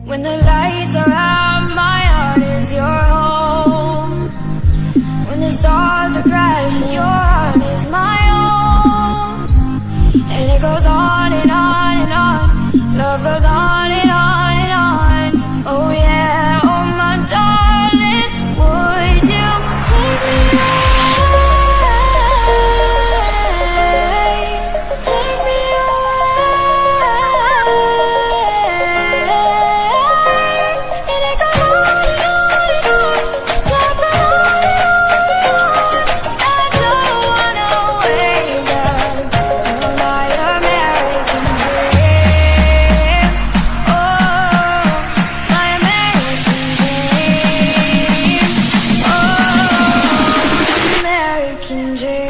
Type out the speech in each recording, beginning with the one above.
When the lights are out, my heart is your home. When the stars are crashing, your heart is my own. And it goes on and on and on. Love goes on and on and on. Oh yeah, oh my darling, would you take me away? Take me away. And it goes on and on and on. Love goes on and on and on. I don't wanna wake up on my American dream. Oh, my American dream. Oh, American dream.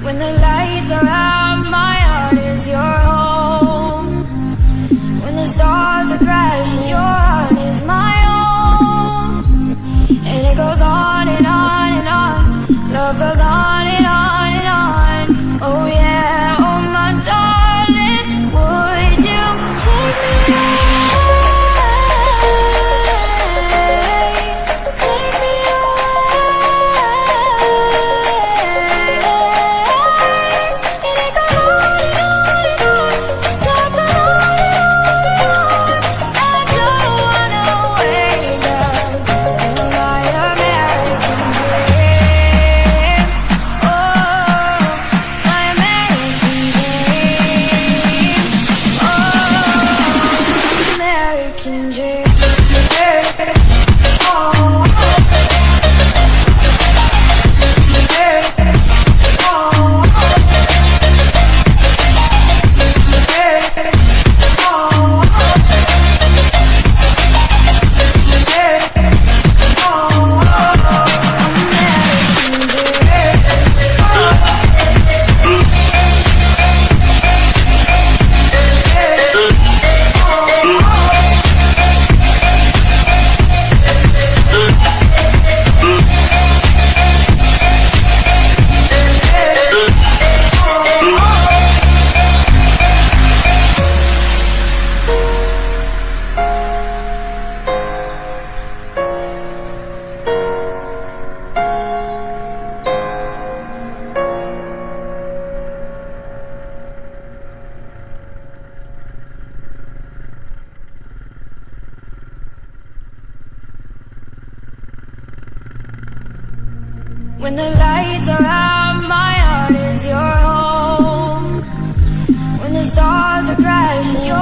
When the lights are out, my heart is your home. When the stars are crashing, your heart is my own. And it goes on and on and on. Love goes on and on and on. Oh yeah, oh my darling, would you take me away? Take me American dream. When the lights are out, my heart is your home. When the stars are crashing, your